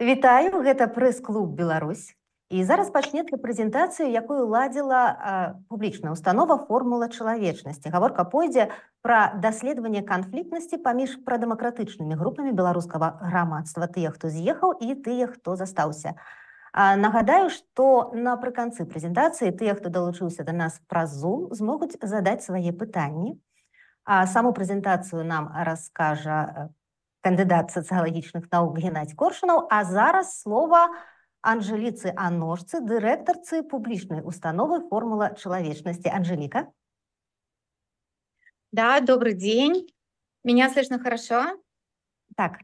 Вітаю, гэта прэс-клуб Беларусь. І зараз пачнецца прэзентацыю, якую ладзіла публічная установа «Формула чалавечнасці». Гаворка пойдзе пра даследаванне канфліктнасці паміж прадэмакратычнымі групамі беларускага грамадства, тыя, хто з'ехаў, і тыя, хто застаўся. Нагадаю, што напрыканцы прэзентацыі тыя, хто далучыўся да нас праз Zoom, змогуць задаць свае пытанні. Саму прэзентацыю нам раскажа кандыдат сацыялагічных навук Геннадзь Коршунаў, а зараз слова Анжеліцы Аножцы, дырэктарцы публічнай установы «Формула чалавечнасці». Анжелика. Да, добрый день. Меня слышно хорошо? Так.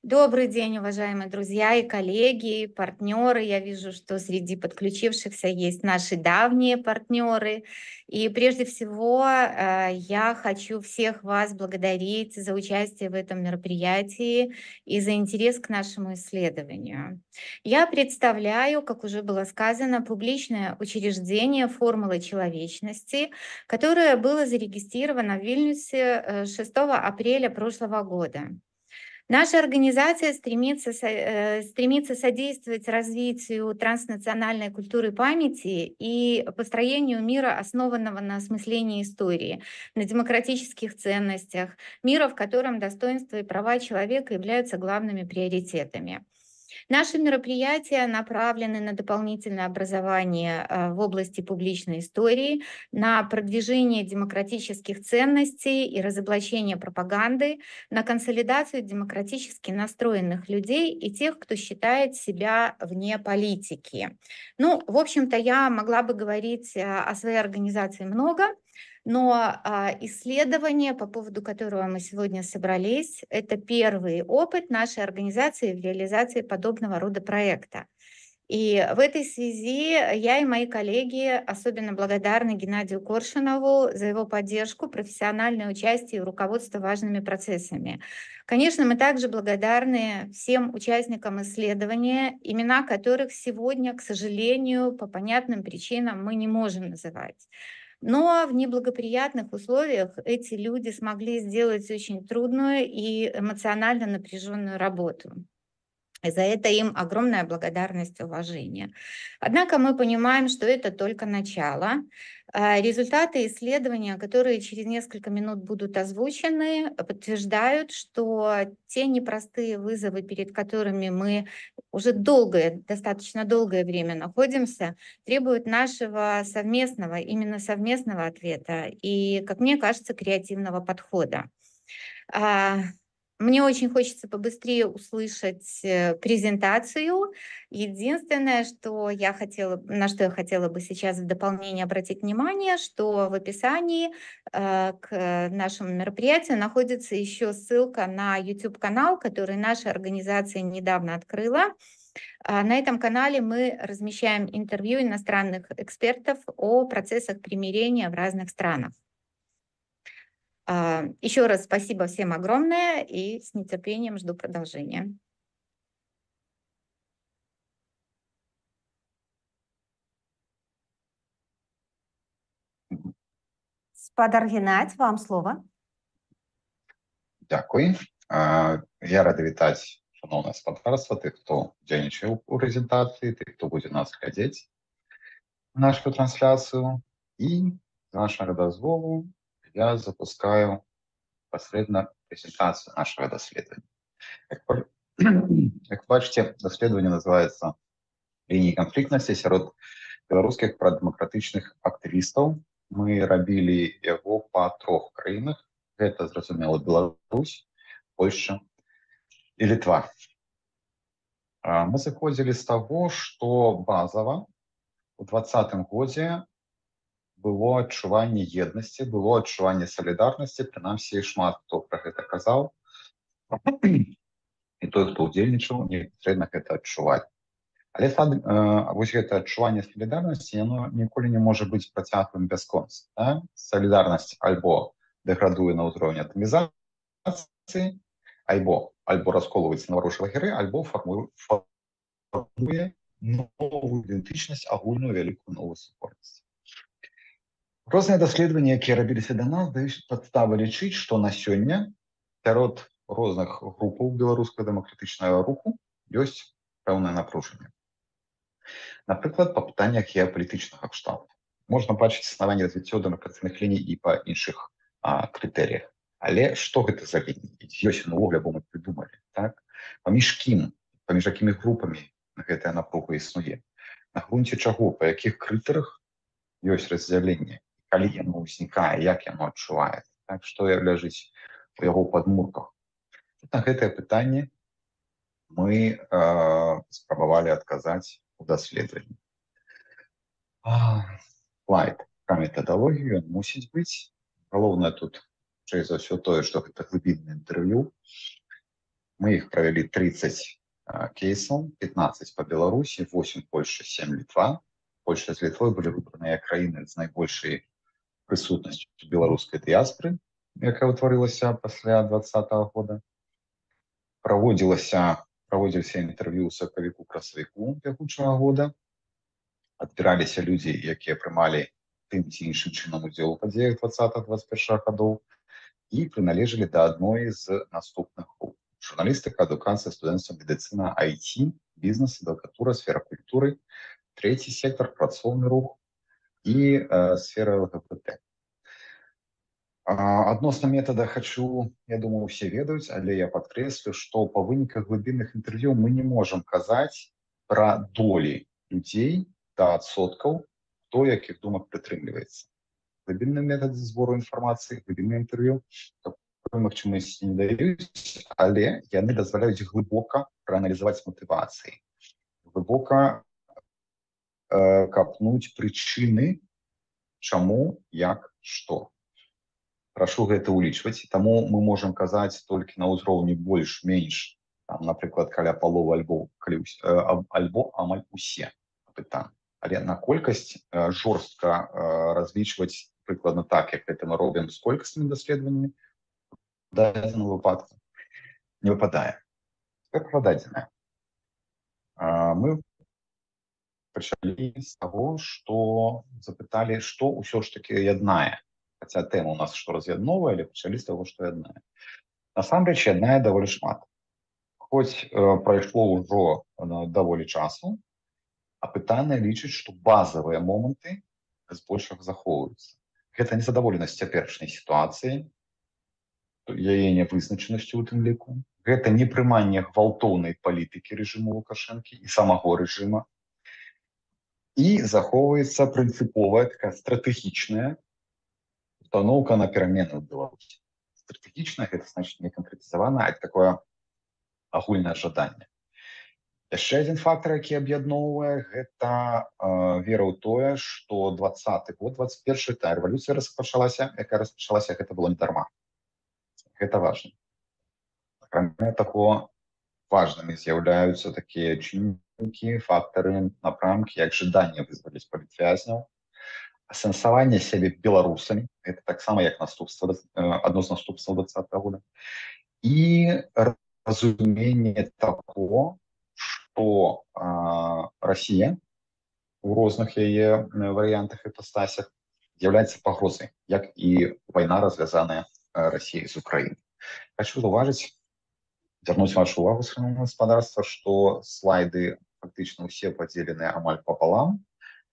Добрый день, уважаемые друзья и коллеги, и партнеры. Я вижу, что среди подключившихся есть наши давние партнеры. И прежде всего я хочу всех вас благодарить за участие в этом мероприятии и за интерес к нашему исследованию. Я представляю, как уже было сказано, публичное учреждение «Формулы чалавечнасці», которое было зарегистрировано в Вильнюсе 6 апреля прошлого года. Наша организация стремится содействовать развитию транснациональной культуры памяти и построению мира, основанного на осмыслении истории, на демократических ценностях, мира, в котором достоинство и права человека являются главными приоритетами. Наши мероприятия направлены на дополнительное образование в области публичной истории, на продвижение демократических ценностей и разоблачение пропаганды, на консолидацию демократически настроенных людей и тех, кто считает себя вне политики. Ну, в общем-то, я могла бы говорить о своей организации много, но исследование, по поводу которого мы сегодня собрались, это первый опыт нашей организации в реализации подобного рода проекта. И в этой связи я и мои коллеги особенно благодарны Геннадию Коршунову за его поддержку, профессиональное участие и руководство важными процессами. Конечно, мы также благодарны всем участникам исследования, имена которых сегодня, к сожалению, по понятным причинам мы не можем называть. Но в неблагоприятных условиях эти люди смогли сделать очень трудную и эмоционально напряженную работу. И за это им огромная благодарность и уважение. Однако мы понимаем, что это только начало. Результаты исследования, которые через несколько минут будут озвучены, подтверждают, что те непростые вызовы, перед которыми мы уже достаточно долгое время находимся, требуют нашего именно совместного ответа и, как мне кажется, креативного подхода. Мне очень хочется побыстрее услышать презентацию. Единственное, на что я хотела бы сейчас в дополнение обратить внимание, что в описании к нашему мероприятию находится еще ссылка на YouTube-канал, который наша организация недавно открыла. На этом канале мы размещаем интервью иностранных экспертов о процессах примирения в разных странах. Еще раз спасибо всем огромное и с нетерпением жду продолжения. Спадар Геннадзь, вам слово. Дякую. Я рада вітаць шановне спадарства, тых, хто удзельнічаў у прэзентацыі, тых, хто будзе нас глядзець нашу трансляцыю. І з вашага дазволу я запускаю непосредственно презентацию нашего исследования. Как бачите, исследование называется «Линии конфликтности сярод белорусских прадэмакратычных актывістаў». Мы рабілі его по 3 краінах. Это, зразумела, Беларусь, Польша и Литва. Мы заходили с того, что базово в 2020 годзе было адчуванне еднасці, было адчуванне салідарнасці, прынамсі шмат хто пра гэта казаў. І той, хто ўдзельнічаў, непасрэдна гэта адчуваць. Але вось гэта адчуванне салідарнасці, яно ніколі не можа быць працяглым бясконца. Салідарнасць альбо дэградуе на ўзроўні атамізацыі, альбо расколваецца на варожыя лагеры, альбо фармуе новую ідэнтычнасць, агульную вялікую новую супольнасць. Розныя даследаванні, якія рабіліся да нас, даюць падставы лічыць, што на сёння сярод розных групаў беларускага дэмакратычнага руху ёсць пэўнае напружанне. Напрыклад, па пытаннях геапалітычнага кшталту. Можна бачыць існаванне развіццё дэмаркрацыйных ліній і па іншых крытэрыях. Але што гэта за лініі? Ёсць увогуле, бо мы прыдумалі, так? Паміж кім, паміж якімі групамі гэтая напруга існуе? На грунце чаго, па якіх крытэрах ёсць раздзяленне? Калі яно ўзнікае, як яно адчуваецца? Так, што ляжыць у яго падмурках? На гэтае пытанне мы спрабавалі адказаць у даследаванні. Слайд пра метадалогію мусіць быць. Галоўнае тут, чаще за ўсё, тое, што гэта глыбіннае інтэрв'ю. Мы іх правялі 30 кейсаў, 15 па Беларусі, 8 Польша, 7 Літва. Польша з Літвой былі выбраныя краіны з найбольшай прысутнасцю беларускай дыяспоры, якая ўтварылася пасля 2020 года. Праводзіліся інтэрв'ю ў сакавіку-красавіку бягучага года. Адбіраліся людзі, якія прымалі тым ці іншым чынам удзел у падзеях 20-21 гадоў і прыналежалі да адной з наступных груп: журналістыка, адукацыя, студэнцтва, медыцына, IT, бізнес, адвакатура, сфера культуры, трэці сектар, працоўны рух і сфера ЛГБТ. Адносна метада хачу, я думаю, усе ведаюць, але я падкрэслю, што па выніках глыбінных інтэрв'ю мы не можам казаць пра долі людзей да адсоткаў, хто якіх думак прытрымліваецца. Глыбінны метад збору інфармацыі, глыбіннае інтэрв'ю такой магчымасці не даюць, але яны дазваляюць глыбока прааналізаваць матывацыі, глыбока капнуць прычыны, чаму, як, што. Прашу гэта ўлічваць, таму мы можам казаць толькі на ўзроўні больш-менш, напрыклад, каля паловы альбо амаль усе пытанні. Але на колькасць жорстка разлічваць прыкладна так, як гэта мы робім з колькаснымі даследаваннямі, у дадзеным выпадку не выпадае. Як прададзенае? Мы пачалі з таго, што запыталі, што ўсё ж такі яднае. Хаця тэма у нас што раз'ядновая, але пачалі з таго, што яднае. Насамрэч, яднае даволі шмат. Хоць прайшло ўжо даволі часу, апытаныя лічаць, што базавыя моманты збольшага захоўваюцца. Гэта незадаволенасць цяперашняй сітуацыі, яе нявызначанасцю ў тым ліку. Гэта непрыманне гвалтоўнай палітыкі рэжыму Лукашэнкі і самого рэжыма. І захоўваецца прынцыповая, такая стратэгічная установка на перамены ў Беларусі. Стратэгічная, гэта значыць не канкрэтызавана, а такое агульнае жаданне. Яшчэ адзін фактар, які аб'ядноўвае, гэта вера ў тое, што 20-й год, 21-й, та рэвалюцыя якая распачалася, гэта было не дарма. Гэта важна. Акрамя таго, важнымі з'яўляюцца такія чыннікі, фактары, напрамкі, як жаданне вызваліць палітвязняў, асэнсаванне сябе беларусамі, гэта таксама як адно з наступстваў 20-го года, і разуменне таго, што Расія у розных яе варыянтах і іпастасях з'яўляецца пагрозай, як і вайна, развязаная Расіяй з Украінай. Хочу заўважыць, звярнуць вашу увагу, шановнае гаспадарства, што слайды фактычна ўсе падзеленыя амаль папалам,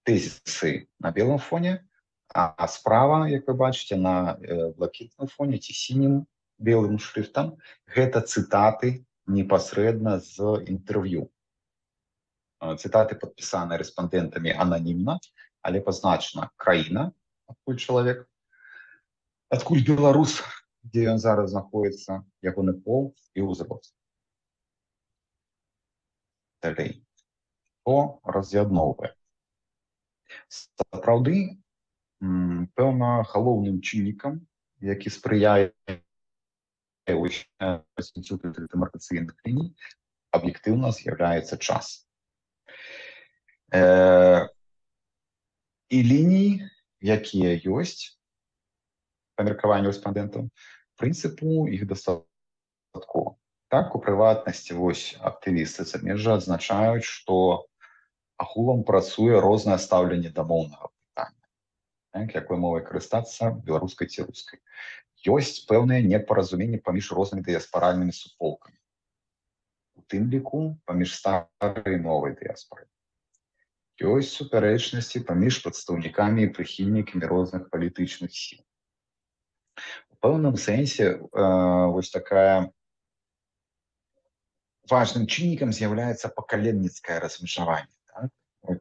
тэзісы на белым фоне, а справа, як вы бачыце, на блакітным фоне ці сінім белым шрифтам, гэта цытаты непасрэдна з інтэрв'ю. Цытаты падпісаныя рэспандэнтамі ананімна, але пазначана краіна, адкуль чалавек, адкуль беларус, дзе ён зараз знаходіцца, ягоны пол і ўзрост. Далей. Што раз'ядноўвае? Сапраўды, пэўна, галоўным чыннікам, які спрыяе развіццю дэмаркацыйных ліній, аб'ектыўна з'яўляецца час. І лініі, якія ёсць, па меркаванню рэспандэнтаў, прынцыпу іх дастаткова. Так, у прыватнасці актывісты замежжа адзначаюць, што агулам працуе рознае стаўленне да моўнага пытання, якой мовай карыстацца, беларускай ці рускай. Ёсць пэўныя непаразуменні паміж рознымі дыяспаральнымі суполкамі. У тым ліку паміж старай і новай дыяспорай. Ёсць супярэчнасці паміж прадстаўнікамі і прыхільнікамі розных палітычных сіл. У пэўным сэнсе вось такая важным чыннікам з'яўляецца пакаленніцкае размежаванне. Так?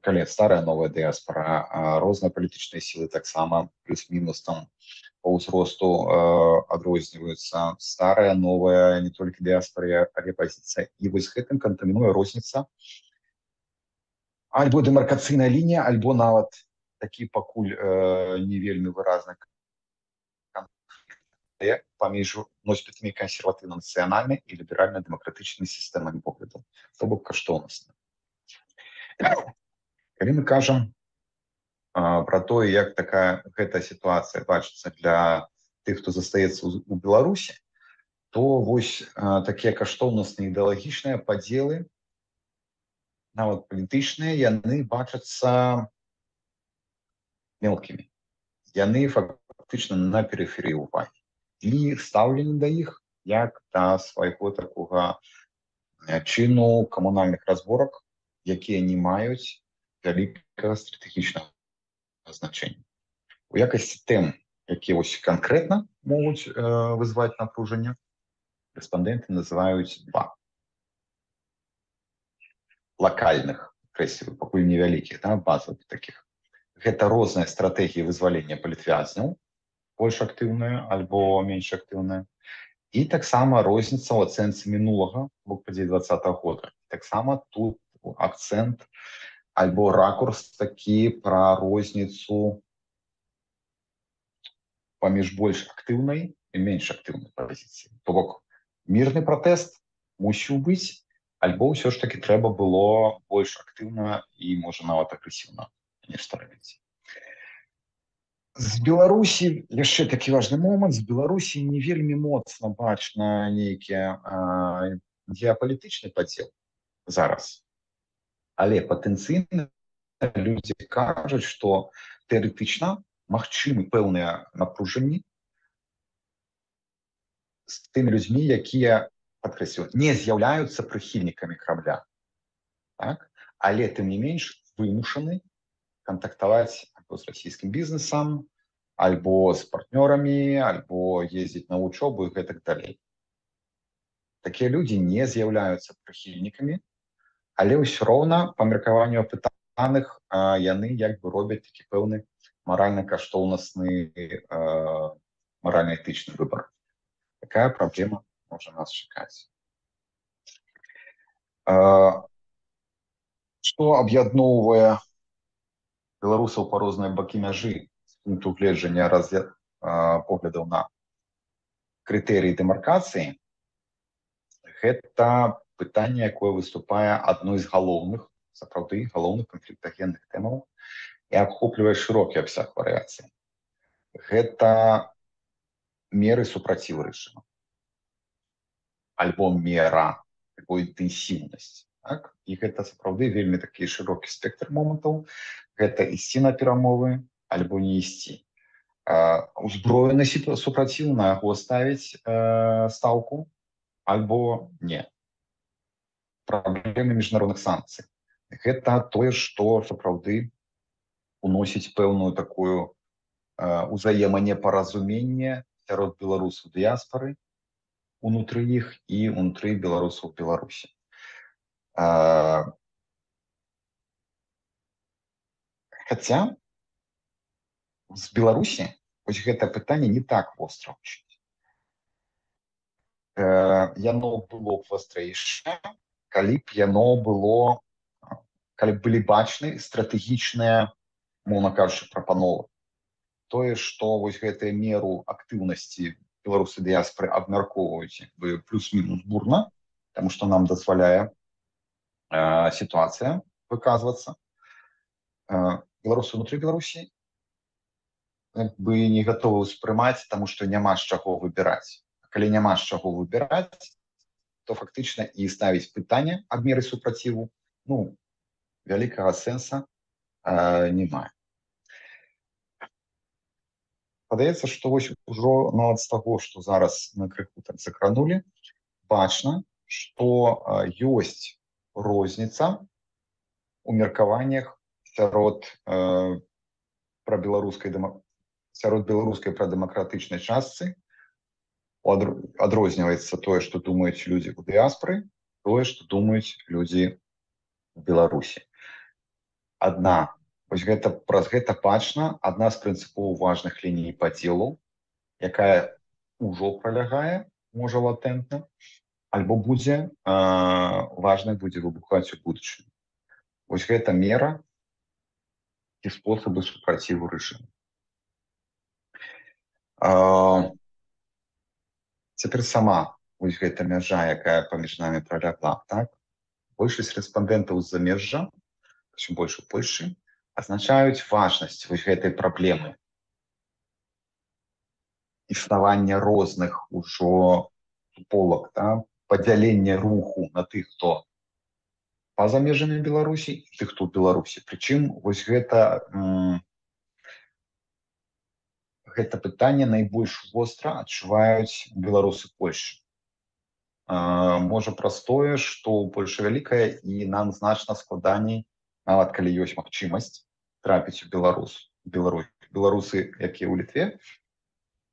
Калі старая новая дыяспара, розныя палітычныя сілы таксама плюс-мінус там по ўзросту адрозніваюцца. Старая, новая, не толькі дыяспара, але пазіцыя. І вось гэтым кантамінуе розніца альбо дэмаркацыйная лінія, альбо нават такі пакуль не вельмі выразны канфлікт паміж носьбітамі кансерватыўна-нацыянальнай і ліберальна-дэмакратычнай сістэмамі поглядаў, то бок каштоўнасна. Калі мы кажам пра тое, як гэтая сітуацыя бачыцца для тых, хто застаецца ў Беларусі, то вось такія каштоўнасныя ідэалагічныя падзелы, нават палітычныя, яны бачацца мелкімі. Яны фактычна на перыферыі ўвагі. І стаўленне да іх як да свайго такога чыну камунальных разборак, якія не маюць вялікага стратэгічнага значэння. У якасці тэм, якія вось канкрэтна могуць вызваць напружанне, рэспандэнты называюць два. Лакальных, крэслівых, пакуль невялікіх, базавых такіх. Гэта розныя стратэгіі вызвалення палітвязняў, больш актыўныя альбо менш актыўныя. І таксама розніца ў ацэнцы мінулага, бок падзей 20-го года. Таксама тут акцэнт альбо ракурс такі пра розніцу паміж больш актыўнай і менш актыўнай пазіцыяй. То бок мірны пратэст мусіў быць, альбо ўсё ж таки трэба было больш актыўна і, можа, нават агрэсіўна нешта рабіць. З Беларусі яшчэ такі важны момант. З Беларусі не вельмі моцна бачна нейкі геапалітычны падзел зараз. Але патэнцыйна людзі кажуць, што тэарэтычна магчымы пэўныя напружанні з тымі людзьмі, якія, падкрэсліваю, не з'яўляюцца прыхільнікамі Крамля. Так? Але, тым не менш, вымушаны кантактаваць альбо з расійскім бізнесам, альбо з партнёрамі, альбо ездзіць на вучобу і гэтак далей. Такія людзі не з'яўляюцца прыхільнікамі, але ўсё роўна, па меркаванню апытаных, яны як бы робяць такі пэўны маральна-каштоўнасны, маральна-этычны выбар. Такая праблема можа нас чакаць. Што аб'ядноўвае беларусаў па розныя бакі мяжы з пункту гледжання поглядаў на крытэрыі дэмаркацыі, гэта пытанне, якое выступае адной з галоўных, сапраўды галоўных канфліктагенных тэмаў і ахоплівае шырокі абсяг варыяцый. Гэта меры супраціву рэжыму. Альбо мера, альбо інтэнсіўнасць. Так? І гэта сапраўды вельмі такі шырокі спектр момантаў. Гэта ісці на перамовы, альбо не ісці. Узброены супраціў, на яго ставіць стаўку, альбо не. Праблемы міжнародных санкцый. Гэта тое, што сапраўды уносіць пэўную такую узаеманепаразуменне сярод беларусаў дыяспары, унутры іх і унутры беларусаў Беларусі. Хаця з Беларусі вось гэта пытанне не так востра гучыць. Яно было б вострэйшае, калі б былі бачны стратэгічныя, мовна кажучы, прапановы. Тое, што вось гэтую меру актыўнасці беларусы дыяспары абмяркоўваюць плюс-мінус бурна, таму што нам дазваляе сітуацыя выказвацца. Беларусы ўнутры Беларусі не гатовы ўспрымаць, таму што няма з чаго выбіраць. Калі няма з чаго выбіраць, то фактычна і ставіць пытанне аб меры супраціву, вялікага сэнса не мае. Падаецца, што вось ужо нават з таго, што зараз мы крыху так закранулі, бачна, што ёсць розніца у меркаваннях сярод беларускай прадэмакратычнай частцы. Адрозніваецца тое, што думаюць людзі ў дыяспоры, тое, што думаюць людзі в Беларусі. Праз гэта бачна адна з прынцыпова важных ліній падзелу, якая ўжо пролягае, можа латэнтна, альбо будзе важнай будзе выбухаць у будучыні. Вось гэта мера і спосабы супраціву рэжыму. Цяпер сама вось гэта мяжа, якая паміж намі пролягла, так? Большасць рэспандэнтаў з замежжа, чым больш у Польшчы, азначаюць важнасць вось гэтай праблемы існавання розных ужо суполак, да? Падзялення руху на тых, хто па-за межамі Беларусі, і тых, хто ў Беларусі. Прычым вось гэта пытанне найбольш востра адчуваюць беларусы Польшчы. Можа праз тое, што Польша вялікая і нам значна складаней, нават калі ёсць магчымасць трапіць у Беларусь. Беларусы, якія ў Літве,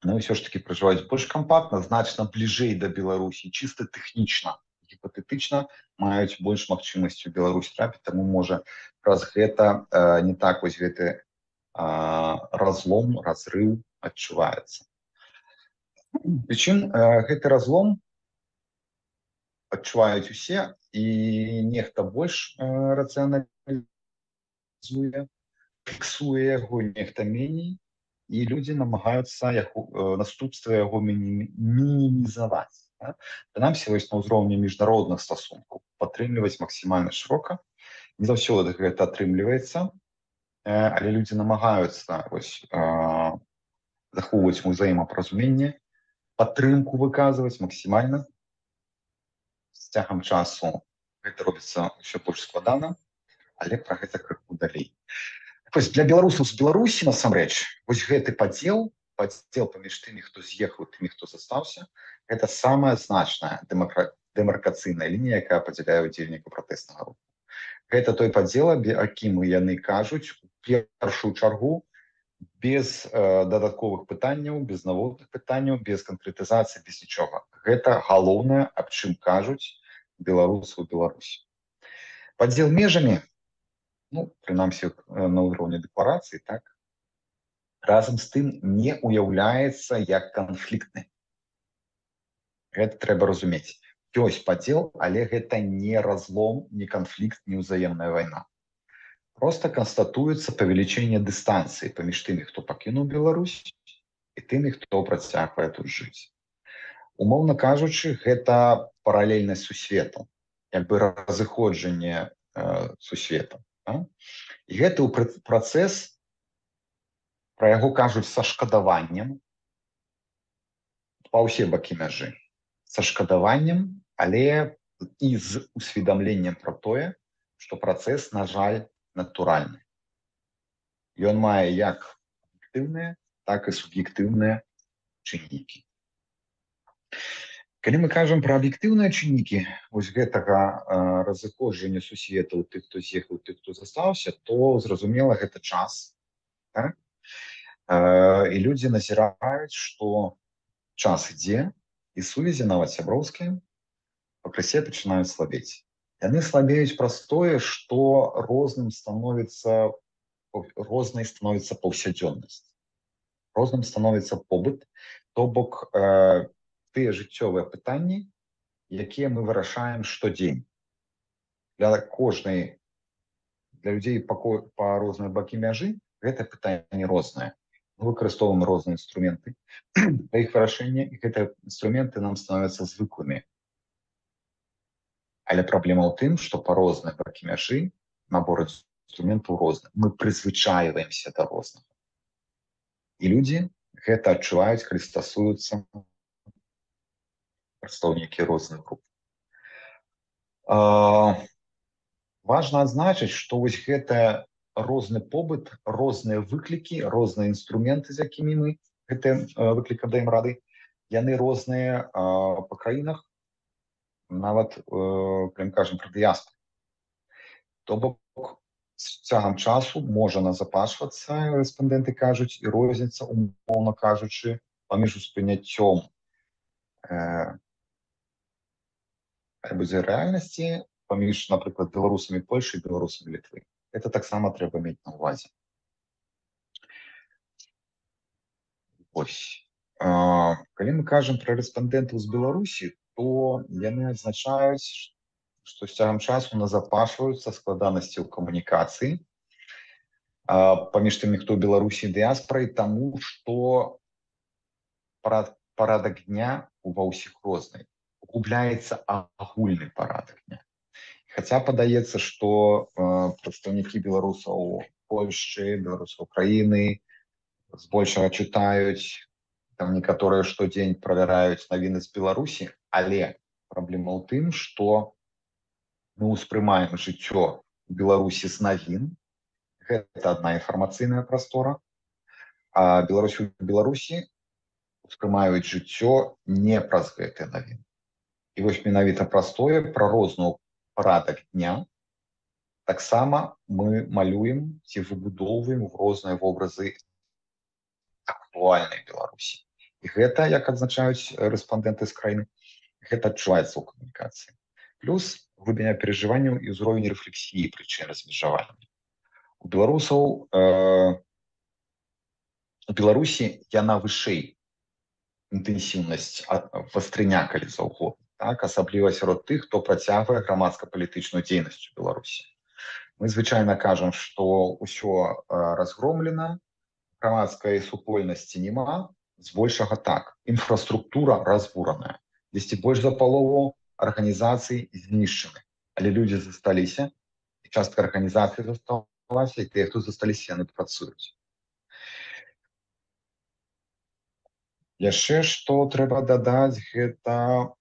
ўсё ж такі пражываюць больш кампактна, значна бліжэй да Беларусі, чыста тэхнічна, гіпатэтычна маюць больш магчымасць у Беларусь трапіць, таму можа праз гэта не так вось гэты разлом, разрыў адчуваецца. Прычым гэты разлом адчуваюць усе, і нехта больш рацыяналізуе, фіксуе яго, нехта меней, і людзі намагаюцца наступствы яго мінімізаваць. Прынамсі, вось на ўзроўні міжнародных стасункаў падтрымліваць максімальна шырока. Не заўсёды гэта атрымліваецца, але людзі намагаюцца захоўваць ўзаемапаразуменне, падтрымку выказваць максімальна. З цягам часу гэта робіцца ўсё больш складана, але пра гэта крыху далей. Для беларусаў з Беларусі, насамрэч, вось гэты падзел паміж тымі, хто з'ехаў, тымі, хто застаўся, гэта самая значная дэмаркацыйная лінія, якая падзяляе удзельнікаў пратэснага руху. Гэта той падзел, якім яны кажуць у першую чаргу, без дадатковых пытанняў, без наводных пытанняў, без канкрэтызацыі, без нічога. Гэта галоўнае, аб чым кажуць беларусы ў Беларусі. Падзел межамі, прынамсі на ўзроўні дэкларацыі, так, разам з тым не ўяўляецца як канфліктны. Гэта трэба разумець. Ёсць падзел, але гэта не разлом, не канфлікт, не ўзаемная вайна. Просто констатуецца павелічэнне дыстанцыі паміж тымі, хто пакінуў Беларусь, і тымі, хто працягвае тут жыць. Умоўна кажучы, гэта паралельнасць сусвету, як бы разыходжанне сусвету. І гэты працэс, пра яго кажуць са шкадаваннем па ўсе бакі мяжы. Са шкадаваннем, але і з усведамленнем пра тое, што працэс, на жаль, натуральны. Ён мае як аб'ектыўныя, так і суб'ектыўныя чыннікі. Калі мы кажам пра аб'ектыўныя чыннікі вось гэтага разыходжання сусветаў, тых, хто з'ехаў, тых, хто застаўся, то, зразумела, гэта час. Так? І людзі назіраюць, што час ідзе, і сувязі, нават сяброўскія, пакрысе пачынаюць слабець. Яны слабеюць праз тое, што рознай становіцца паўсядзённасць. Розным становіцца побыт, то бок тыя жыццёвыя пытанні, якія мы вырашаем штодзень. Для людзей па розныя бакі мяжы гэта пытанне рознае. Мы выкарыстоўваем розныя інструменты для іх вырашэння, і гэтыя інструменты нам становяцца звыклымі. Але праблема ў тым, што па розныя бакі мяжы набор інструментаў розны. Мы прызвычайваемся да рознага. І людзі гэта адчуваюць, калі стасуюцца прадстаўнікі розных груп. Важна адзначыць, што вось гэта розны побыт, розныя выклікі, розныя інструменты, з якімі мы гэтым выклікам даем рады, яны розныя па краінах, нават калі мы кажам пра дыяспору. То бок з цягам часу можа назапашвацца, рэспандэнты кажуць, і розніца, умоўна кажучы, паміж успрыняццём будзе рэальнасці паміж, напрыклад, беларусамі Польшы і беларусамі Літвы. Гэта таксама трэба мець на ўвазе. Ось. Калі мы кажам пра рэспандэнтаў з Беларусі, то яны адзначаюць, што з цягам часу назапашваюцца складанасці ў камунікацыі паміж тымі, хто ў Беларусі і дыяспорай, таму што парадак дня ва ўсіх розны. Губляецца агульны парадак дня. Хаця падаецца, што прадстаўнікі беларусаў Польшчы, беларусаў Украіны збольшага чытаюць, там некаторыя штодзень правяраюць навіны з Беларусі, але праблема ў тым, што мы ўспрымаем жыццё у Беларусі з навін. Гэта адна інфармацыйная прастора, а Беларусі успрымаюць жыццё не праз гэтыя навіны. І вось менавіта праз тое, пра розную парадак дня, таксама мы малюем ці выбудоўваем розныя вобразы актуальнай Беларусі. І гэта, як адзначаюць рэспандэнты з краіны, гэта адчуваецца ў камунікацыі. Плюс глыбіня перажыванняў і ўзровень рэфлексіі прычын размежавання. У беларусаў у Беларусі яна вышэй, інтэнсіўнасць вастрыня, калі заўгодна, так, асабліва сярод тых, хто працягвае грамадска-палітычную дзейнасць у Беларусі. Мы звычайна кажам, што ўсё разгромлена, грамадскай супольнасці няма, збольшага так, інфраструктура разбураная, дзесьці больш за палову арганізацый знішчаны, але людзі засталіся, і частка арганізацый засталася, і тыя, хто засталіся, яны працуюць. Яшчэ што трэба дадаць, гэта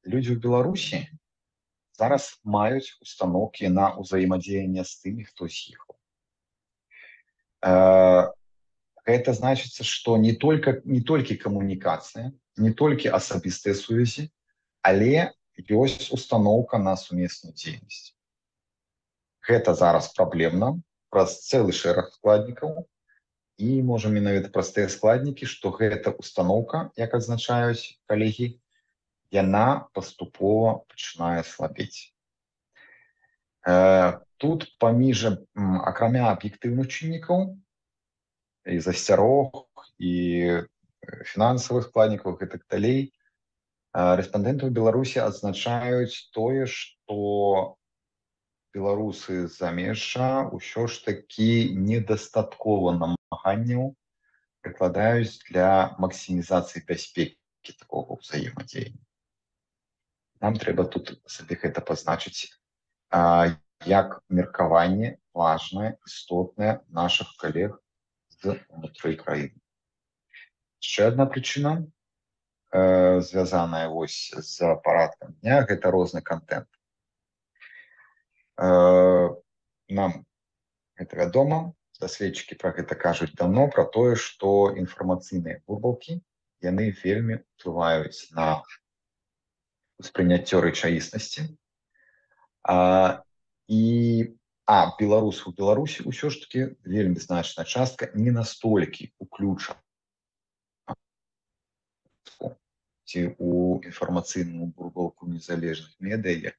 людзі ў Беларусі зараз маюць установкі на ўзаемадзеянне з тымі, хто з'ехаў. Гэта значыцца, што не толькі камунікацыя, не толькі асабістыя сувязі, але ёсць установка на сумесную дзейнасць. Гэта зараз праблемна праз цэлы шэраг складнікаў, і можа менавіта праз тыя складнікі, што гэта установка, як адзначаюць калегі, яна паступова пачынае слабець. Тут паміж, акрамя аб'ектыўных чыннікаў, і засцярог, і фінансавых складнікаў і так далей, рэспандэнты ў Беларусі адзначаюць тое, што беларусы з замежжа ўсё ж такі недастаткова намаганняў прыкладаюць для максімізацыі бяспекі такога ўзаемадзеяння. Нам трэба тут сабе гэта пазначыць як меркаванне важнае, істотнае нашых калег з унутры краіны. Яшчэ адна прычына, звязаная вось з парадкам дня, гэта розны контент. Нам гэта вядома, даследчыкі пра гэта кажуць давно, пра тое, што інфармацыйныя бурбалкі, яны вельмі ўплываюць на ўспрыняццё рэчаіснасці. Беларусы ў Беларусі ўсё ж такі вельмі значная частка не настолькі уключана ці ў інфармацыйную бурбалку незалежных медыя.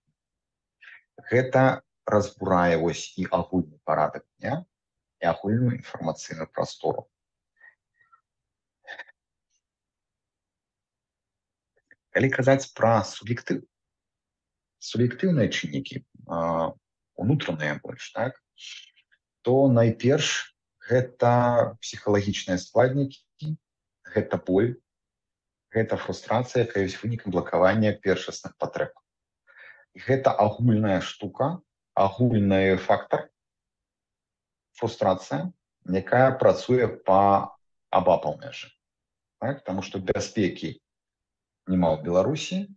Гэта разбурае вось і агульны парадак дня, і агульную інфармацыйную прастору. Калі казаць пра суб'ектыўныя чыннікі, унутраныя больш, так, то найперш гэта псіхалагічныя складнікі, гэта боль, гэта фрустрацыя, якая ёсць вынікам блакавання першасных патрэб. І гэта агульная штука, агульны фактар, фрустрацыя, якая працуе па абапал межы. Так? Таму што бяспекі няма ў Беларусі,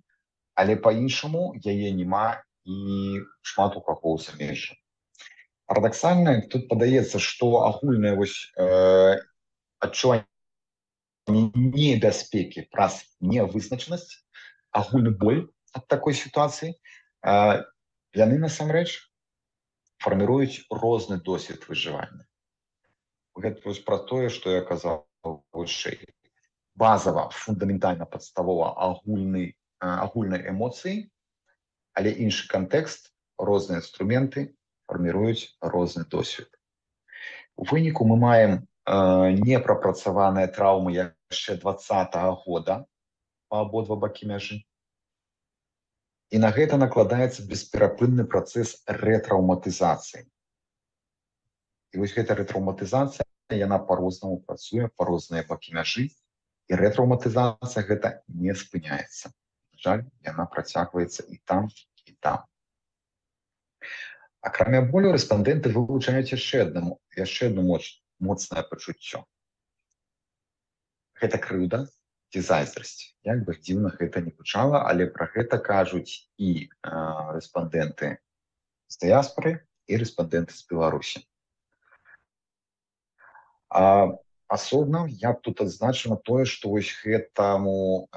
але па-іншаму яе няма і шмат у каго ў замежжы. Парадаксальна, тут падаецца, што агульнае адчуванне небяспекі праз невызначанасць, агульны боль ад такой сітуацыі, яны насамрэч фарміруюць розны досвед выжывання. Гэта вось пра тое, што я казаў вышэй. Базава, фундаментальна падставова агульнай эмоцыі, але іншы кантэкст, розныя інструменты фарміруюць розны досвед. У выніку мы маем непрапрацаваныя траўмы яшчэ 20-го года па абодва бакі мяжы. І на гэта накладаецца бесперапынны працэс рэтраўматызацыі. І вось гэта рэтраўматызацыя, яна па-рознаму працуе, па розныя бакі мяжы, і рэтраўматызацыя гэта не спыняецца. На жаль, яна працягваецца і там, і там. Акрамя болю, рэспандэнты вылучаюць яшчэ адно моцнае пачуццё. Гэта крыўда ці зайздрасць. Як бы дзіўна гэта не гучала, але пра гэта кажуць і рэспандэнты з дыяспары, і рэспандэнты з Беларусі. Асобна я б тут адзначыла тое, што вось гэтаму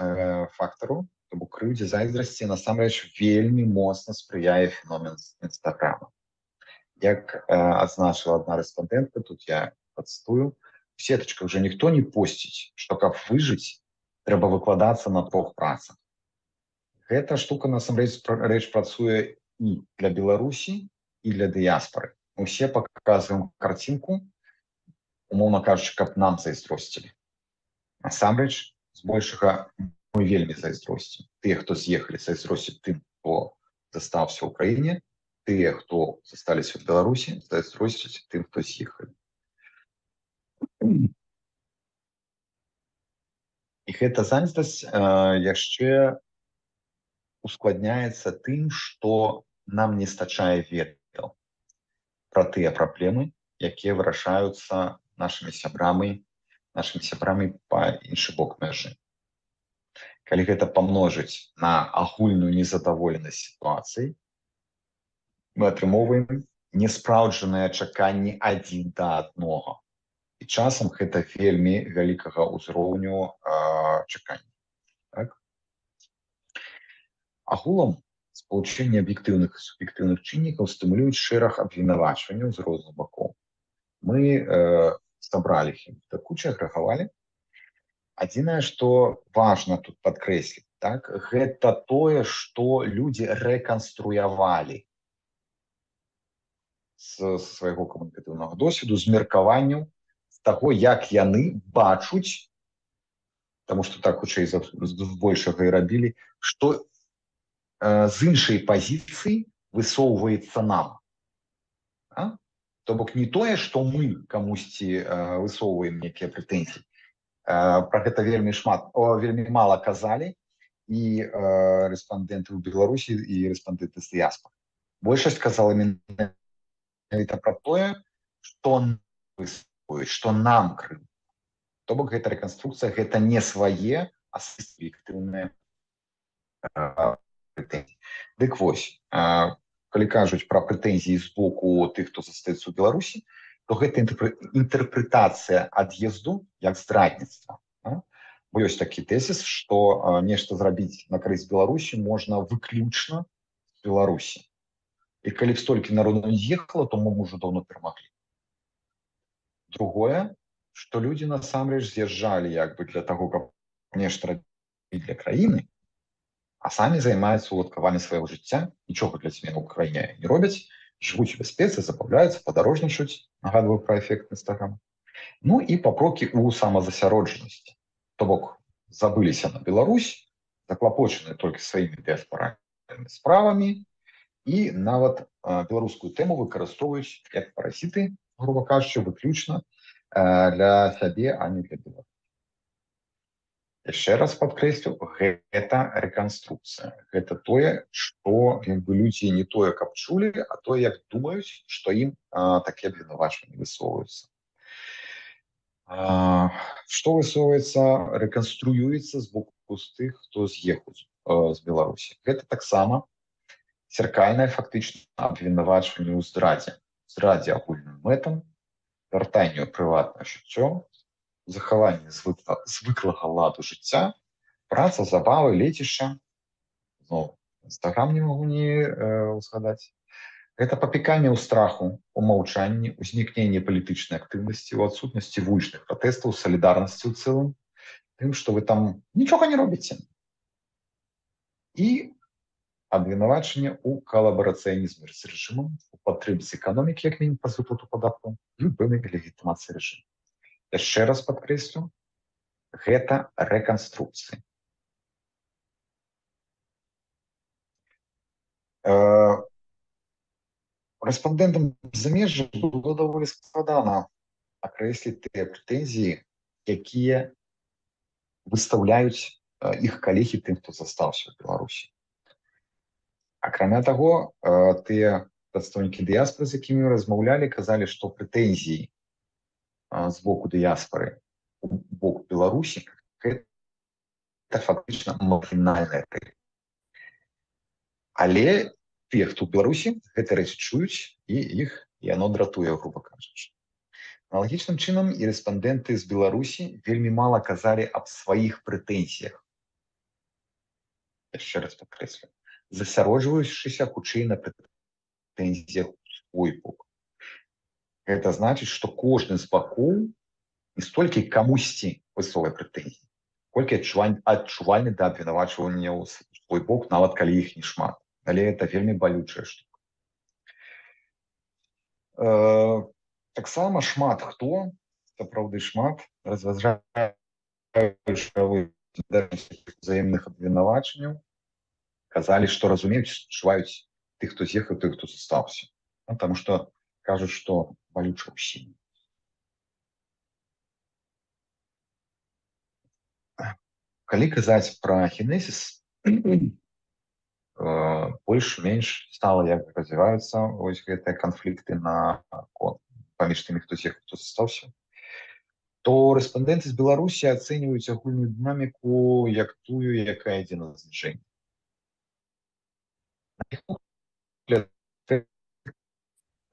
фактару, то бок крыўдзе зайздрасці, насамрэч вельмі моцна спрыяе феномен Інстаграма. Як адзначыла адна рэспандэнтка, тут я пацытую, у сетачках уже ніхто не посціць, што каб выжыць, трэба выкладацца на 3 працах. Гэта штука насамрэч працуе і для Беларусі, і для дыяспары. Мы ўсе паказваем карцінку, умоўна кажучы, каб нам зайздросцілі. Насамрэч, збольшага мы вельмі зайздросцім. Тыя, хто з'ехалі, зайздросцяць тым, хто застаўся ў краіне, тыя, хто засталіся ў Беларусі, зайздросцяць тым, хто з'ехалі. І гэта зайздрасць яшчэ ускладняецца тым, што нам не стачае ведаў пра тыя праблемы, якія вырашаюцца нашымі сябрамі па іншы бок мяжы. Калі гэта памножыць на агульную незадаволенасць сітуацыі, мы атрымоўваем неспраўджаныя чаканні адзін да аднаго. І часам гэта вельмі вялікага ўзроўню чакання. Так? Агулам, спалучэнне аб'ектыўных і суб'ектыўных чыннікаў стымулююць шэраг абвінавачванняў з розных бакоў. Мы сабралі іх да кучы, агрэгавалі. Адзінае, што важна тут падкрэсліць, так, гэта тое, што людзі рэканструявалі з свайго камунікатыўнага досведу, з меркаванняў, з таго, як яны бачуць, таму што так хутчэй збольшага і рабілі, што з іншай пазіцыі высоўваецца нам. То бок не тое, што мы камусьці высоўваем нейкія прэтэнзіі. Пра гэта вельмі мала казалі і рэспандэнты ў Беларусі, і рэспандэнты з дыяспары. Большасць казала менавіта пра тое, што высоўваюць, што нам крыўда. То бок гэта рэканструкцыя, гэта не свае, а суб'ектыўныя прэтэнзіі. Дык вось, калі кажуць пра прэтэнзіі з боку тых, хто застаецца ў Беларусі, то гэта інтэрпрэтацыя ад'езду як здрадніцтва. Бо ёсць такі тэзіс, што нешта зрабіць на карысць Беларусі можна выключна з Беларусі. І калі б столькі народу не з'ехала, то мы ўжо даўно перамаглі. Другое, што людзі насамрэч з'язджалі як бы для таго, каб нешта рабіць для краіны, а самі займаюцца уладкаваннем свайго жыцця, нічога для змены ў краіне не робяць, жывуць у бяспецы, забаўляюцца, падарожнічаюць, нагадваю пра эфект Інстаграма. Ну і папрокі ў самазасяроджанасці. То бок, забыліся на Беларусь, заклапочаны толькі сваімі дыяспаральнымі справамі і нават беларускую тэму выкарыстоўваюць як паразіты, груба кажучы, выключна для сябе, а не для Беларусі. Яшчэ раз падкрэслю, гэта рэканструкцыя. Гэта тое, што людзі не тое, каб чулі, а тое, як думаюць, што ім такія абвінавачванні высоўваюцца. Што высоўваецца, рэканструюецца з боку тых, хто з'ехаў з Беларусі. Гэта таксама церкальнае фактычна абвінавачванне ў здрадзе. Здрадзе агульным мэтам, вяртанню ў прыватнае жыццё, захаванне звыклага ладу жыцця, праца, забавы, лецішча зноў Інстаграм не магу не узгадаць. Гэта папіканне ў страху, у маўчанні, узнікненне палітычнай актыўнасці, у адсутнасці вулічных пратэстаў, салідарнасці ў цэлым, тым, што вы там нічога не робіце. І абвінавачанне ў калабарацыянізме з рэжымам, у падтрымцы эканомікі, як мінімум праз выплату падаткаў, і ў пэўнай легітымацыі рэжыму. Яшчэ раз падкрэслю, гэта рэканструкцыі. Рэспандэнтам з замежжа было даволі складана акрэсліць тыя прэтэнзіі, якія выстаўляюць іх калегі тым, хто застаўся ў Беларусі. Акрамя таго, тыя прадстаўнікі дыяспары, з якімі размаўлялі, казалі, што прэтэнзіі з боку дыяспары у бок Беларусі гэта фактычна маргінальная тэма. Але тыя, хто ў Беларусі, гэта рэчы чуюць, і іх яно дратуе, груба кажучы. Аналагічным чынам і рэспандэнты з Беларусі вельмі мала казалі аб сваіх прэтэнзіях. Яшчэ раз падкрэслю, засяроджваючыся хутчэй на прэтэнзіях у свой бок. Гэта значыць, што кожны з бакоў не столькі камусьці высовыя прэтэнзіі, колькі адчувальны да абвінавачвання ў свой бок, нават калі іх не шмат. Але гэта вельмі балючая штука. Таксама шмат хто, сапраўды шмат, разважаючы ўзаемных абвінавачанняў, казалі, што разумеюць, адчуваюць тых, хто з'ехаў, тых, хто застаўся. Таму што кажуць, што балюча ўсім. Калі казаць пра генезіс, больш-менш стала як развіваюцца вось гэтыя канфлікты паміж тымі, хто з'ехаў, хто застаўся, то рэспандэнты з Беларусі ацэньваюць агульную дынаміку як тую, якая ідзе на зніжэнне.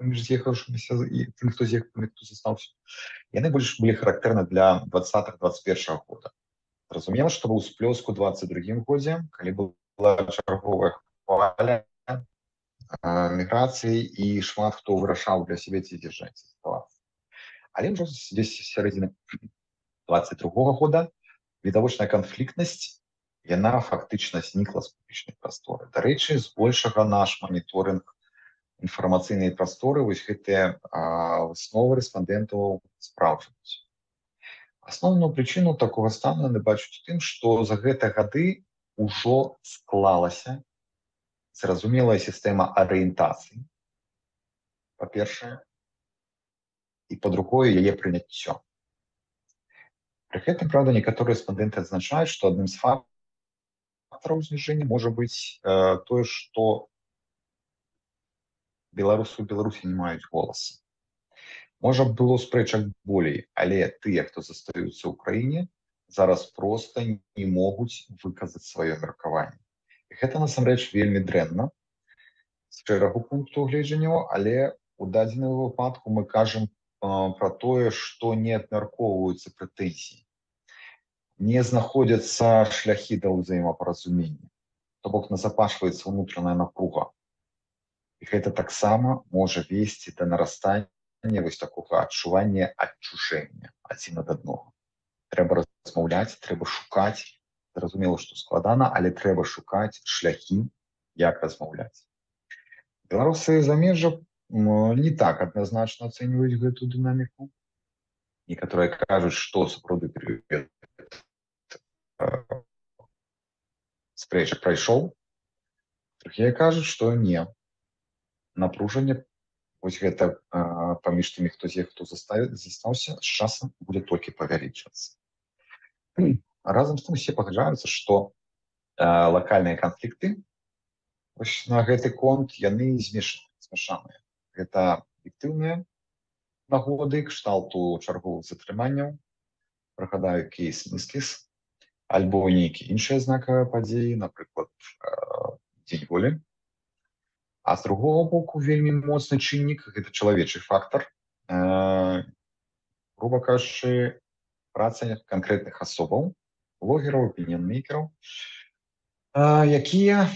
Паміж з'ехаўшымися і тым, хто з'ехаў, тым, хто застаўся, яны больш былі характэрны для 20-21 года. Зразумела, што быў сплёск у 22 годзе, калі была чарговая хваля міграцыі і шмат хто вырашаў для сябе ці дзяржаць заставацца. Але ўжо здесь сярэдзіны 22 года відавочная канфліктнасць, яна фактычна знікла з публічнай прасторы. Дарэчы, збольшага наш маніторынг інфармацыйнай прасторы вось гэтыя высновы рэспандэнтаў спраўджваюць. Асноўную прычыну такога стану яны бачуць тым, што за гэтыя гады ўжо склалася зразумелая сістэма арыентацыі, па-першае, і па-другое, яе прыняццё. Пры гэтым, правда, некаторыя рэспандэнты адзначаюць, што адным з фактараў зніжэння можа быць тое, што беларусы ў Беларусі не маюць голаса. Можа, было спрэчак болей, але тыя, хто застаюцца ў краіне, зараз проста не могуць выказаць сваё меркаванне. І гэта, насамрэч, вельмі дрэнна з шэрагу пунктаў гледжання, але у дадзеным выпадку мы кажам пра тое, што не абмяркоўваюцца прэтэнзіі, не знаходзяцца шляхі да ўзаемапаразумення, то бок назапашваецца ўнутраная напруга. І гэта таксама можа весці да нарастання вось такога адчування адчужэння адзін ад аднаго. Трэба размаўляць, трэба шукаць. Зразумела, што складана, але трэба шукаць шляхі, як размаўляць. Беларусы замежжа не так адназначна ацэньваюць гэту дынаміку. Некаторыя кажуць, што сапраўды перыяд спрэчак прайшоў. Другія кажуць, што не. Напружанне вось гэта паміж тымі, хто з'ехаў, хто застаўся, з часам будзе толькі павялічвацца. Разам з тым усе пагаджаюцца, што лакальныя канфлікты на гэты конт, яны змешаныя. Гэта аб'ектыўныя нагоды кшталту чарговых затрыманняў, прыгадаю кейс Міскіс, альбо нейкія іншыя знакавыя падзеі, напрыклад, Дзень волі. А з другого боку, вельмі моцны чыннік – гэта чалавечы фактар. Груба кажучы, праца канкрэтных асобаў, блогераў, апініён-мейкераў, якія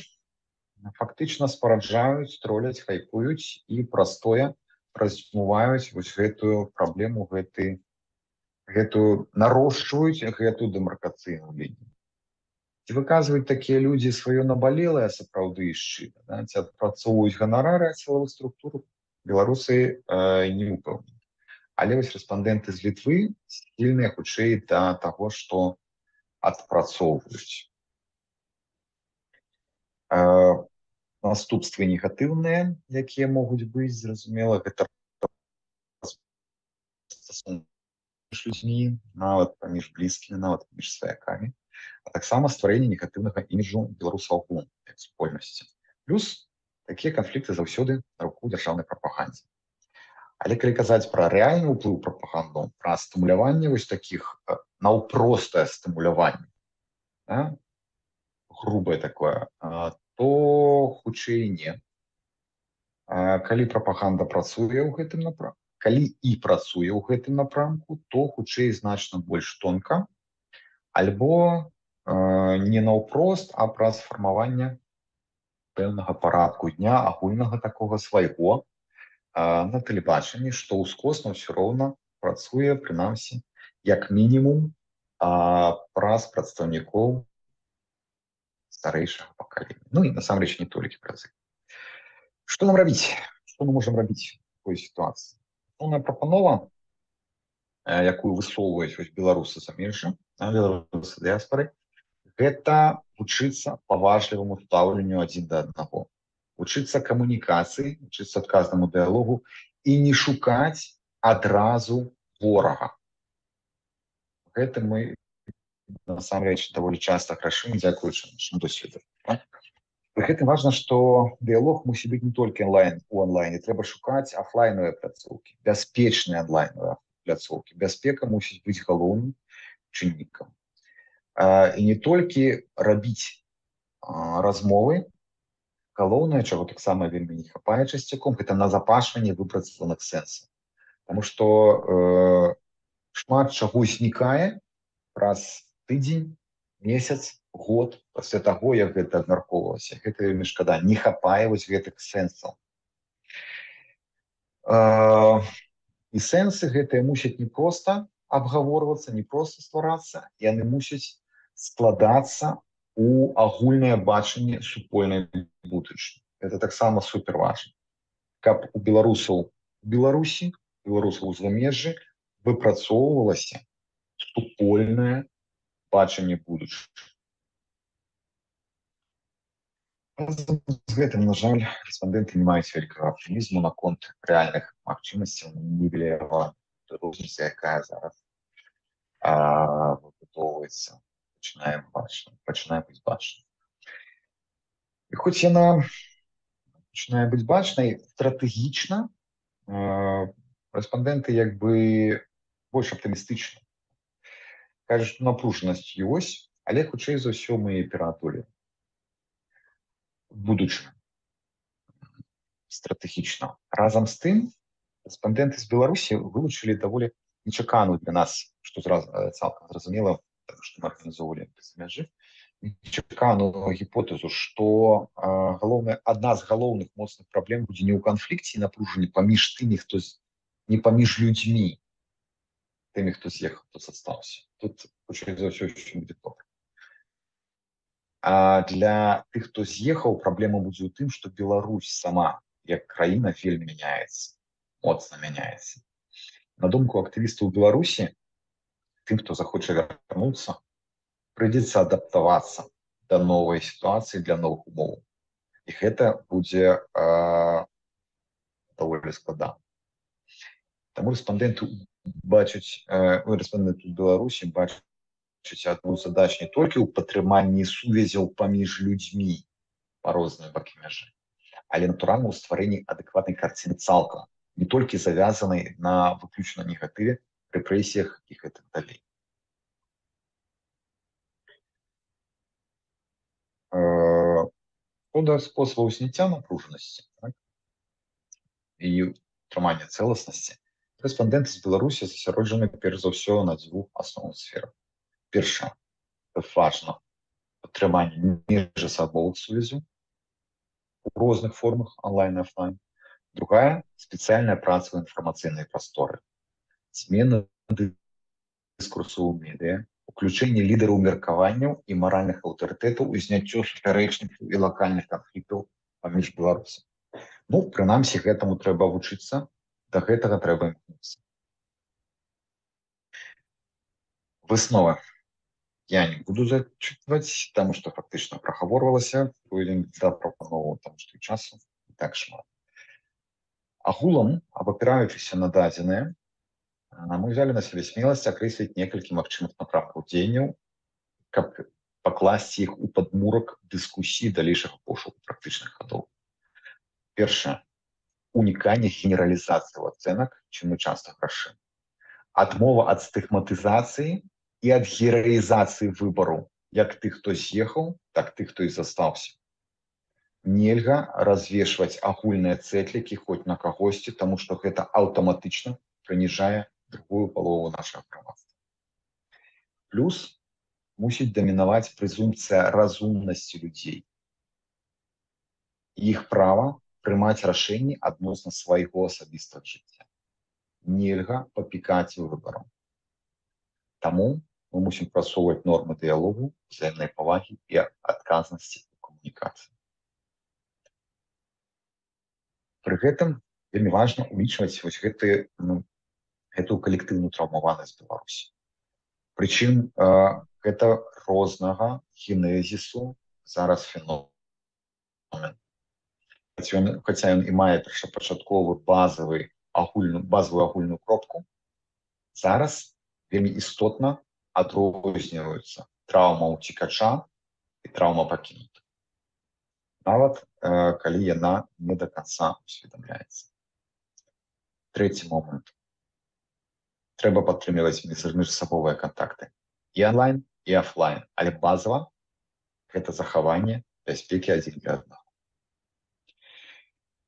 фактычна спараджаюць, троляць, хайпуюць і простое раздзьмуваюць вось гэтую праблему, нарошчваюць гэтую дэмаркацыйную лінію. Ці выказваюць такія людзі сваё набалелае сапраўды і шчыра, да? Ці адпрацоўваюць ганарары ад сілавых структур, беларусы не ўпэўнены. Але вось рэспандэнты з Літвы схільныя хутчэй да таго, што адпрацоўваюць. Наступствы негатыўныя, якія могуць быць, зразумела, гэта стасункі між людзьмі, нават паміж блізкімі, нават паміж сваякамі, а таксама стварэнне негатыўнага іміджу беларусаў агулам як супольнасці. Плюс такія канфлікты заўсёды на руку дзяржаўнай прапагандзе. Але калі казаць пра рэальны ўплыў прапаганду, пра стымуляванне вось такіх, наўпростае стымуляванне, да? Грубае такое, то хутчэй не. Калі прапаганда працуе ў гэтым напрамку, калі і працуе ў гэтым напрамку, то хутчэй значна больш тонка, альбо не наўпрост, а праз фармаванне пэўнага парадку дня, агульнага такога свайго на тэлебачанні, што ўскосна ўсё роўна працуе, прынамсі, як мінімум праз прадстаўнікоў старэйшага пакалення. Ну і насамрэч не толькі праз іх. Што нам рабіць? Што мы можам рабіць у такой сітуацыі? Основная прапанова, якую высоўваюць беларусы замежжа, беларусы дыяспары, гэта вучыцца паважліваму стаўленню адзін да аднаго. Вучыцца камунікацыі, вучыцца адказнаму дыялогу і не шукаць адразу ворага. Гэта мы насамрэч даволі часта грашым, дзякуючы нашым досведу. Пры гэтым важна, што дыялог мусіць быць не толькі у онлайне, трэба шукаць афлайновыя пляцоўкі, бяспечныя онлайновыя пляцоўкі. Бяспека мусіць быць галоўным чыннікам. І не толькі рабіць размовы, галоўнае, чаго таксама вельмі не хапае часцяком, гэта назапашванне выпрацаваных сэнсаў. Таму што шмат чаго знікае праз тыдзень, месяц, год пасля таго, як гэта абмяркоўвалася. Гэта вельмі шкада. Не хапае вось гэтых сэнсаў. І сэнсы гэтыя мусяць не проста абгаворвацца, не проста стварацца, яны мусяць складацца у агульнае бачанне супольнай будучыні. Гэта таксама суперважна. Каб у беларусаў у Беларусі, беларусаў у замежжы выпрацоўвалася супольнае бачанне будучыні. З гэтым, на жаль, рэспандэнты не маюць вялікага аптымізму наконт рэальных магчымасцяў нівеліравання розніцы, якая зараз выбудоўваецца, пачынае быць бачнай. І хоць яна пачынае быць бачнай, стратэгічна рэспандэнты як бы больш аптымістычны. Кажуць, што напружанасць ёсць, але хутчэй за ўсё мы пераадолеем. Будучыня стратэгічна. Разам з тым, рэспандэнты з Беларусі вылучылі даволі нечаканую для нас, што цалкам зразумела, што мы арганізоўвалі без мяжы, нечаканую гіпотэзу, што адна з галоўных моцных праблем будзе не ў канфлікце і напружанні паміж тымі, хто не паміж людзьмі, тымі, хто з'ехаў, хто застаўся. Тут хутчэй за ўсё будзе добра. А для тых, хто з'ехаў, праблема будзе ў тым, што Беларусь сама, як краіна, вельмі мяняецца, моцна мяняецца. На думку актывістаў Беларусі, тым, хто захоча вярнуцца, прыйдзецца адаптавацца да новай сітуацыі, для новых умоў. І гэта будзе даволі складана. Таму рэспандэнты ў Беларусі бачаць адну задач не толькі ў падтрыманні сувязяў паміж людзьмі па розныя бакі мяжы, але, натуральна, ў стварэнні адэкватнай карціны цалкам, не толькі завязанай на выключна негатыве, рэпрэсіях і гэтак далей. Шкода спосабаў зняцця напружанасці і трымання цэласнасці. Рэспандэнты з Беларусі засяроджаны перш за ўсё на дзвюх асноўных сферах. Першае, важна падтрыманне міжасабовых сувязяў, розных формах, онлайн и офлайн. Другая – специальная праца в информационной просторе. Змена дискурсу ў медыа, уключэнне лідараў меркаванняў і маральных аўтарытэтаў у зняццё супярэчнікаў і лакальных канфліктаў паміж беларусамі. Ну, прынамсі, гэтаму трэба вучыцца, да гэтага трэба імкнуцца. Выснова я не буду зачытваць, таму што фактычна прагаворвалася, пройдзем да прапановаў, таму што і часу не так шмат. Агулам, абапіраючыся на дадзеныя, мы взяли на себе смелость окреслить некалькі магчымых напрамкаў дзеянняў, каб пакласці іх у падмурак дыскусіі далейшага пошуку практычных хадоў. Першае, уніканне генералізацыі ацэнак, чым мы часта грашым. Адмова ад стыгматызацыі і ад гераізацыі выбару, як тых, хто з'ехаў, так тых, хто і застаўся. Нельга развешваць агульныя цэтлікі хоць на кагосьці, таму што гэта аўтаматычна прыніжае другую палову нашага грамадства. Плюс мусіць дамінаваць прэзумпцыя разумнасці людзей. Іх права прымаць рашэнні адносна свайго асабістага жыцця. Нельга папікаць выбарам. Таму мы мусім прасоўваць нормы дыялогу, узаемнай павагі і адказнасці ў камунікацыі. Пры гэтым вельмі важна ўлічваць вось гэтую калектыўную траўмаванасць Беларусі. Прычым гэта рознага генезісу зараз феномен. Хаця ён і мае першапачатковую базавую агульную кропку, зараз вельмі істотна адрозніваюцца траўма ўцекача і траўма пакінута. Нават калі яна не да канца усведамляецца. Трэці момант. Трэба падтрымліваць міжсабовыя кантакты. І онлайн, і офлайн. Але базава гэта захаванне бяспекі адзін для аднаго.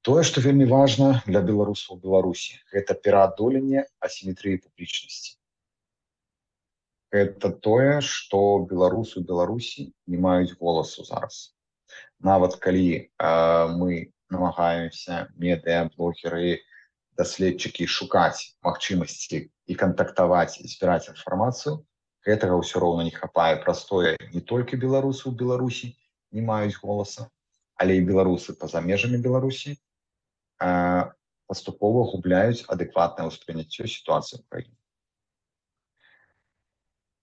Тое, што вельмі важна для беларусаў у Беларусі, гэта пераадоленне асіметрыі публічнасці. Гэта тое, што беларусы ў Беларусі не маюць голасу зараз. Нават калі мы намагаемся, медыа, блогеры, даследчыкі шукаць магчымасці і кантактаваць, і збіраць інфармацыю, гэтага ўсё роўна не хапае. Простое, не толькі беларусы ў Беларусі не маюць голаса, але і беларусы па-за межамі Беларусі паступова губляюць адэкватнае ўспрыняццё сітуацыі ў краіне.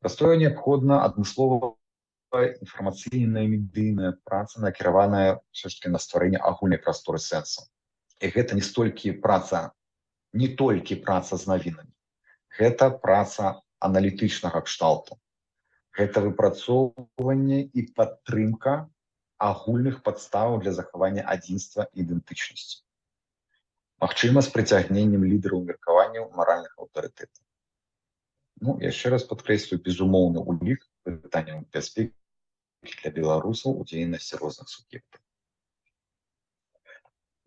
Простое неабходна адмысловая інфармацыйная медыйная праца, накіраваная ўсё ж таки на стварэнне агульнай прасторы сэнсу. І гэта не толькі праца з навінамі. Гэта праца аналітычнага кшталту. Гэта выпрацоўванне і падтрымка агульных падставаў для захавання адзінства і ідэнтычнасці. Магчыма, з прыцягненнем лідараў меркаванняў маральных аўтарытэтаў. Ну, яшчэ раз падкрэслю, безумоўны ўлік пытанняў бяспекі для беларусаў у дзейнасці розных суб'ектаў.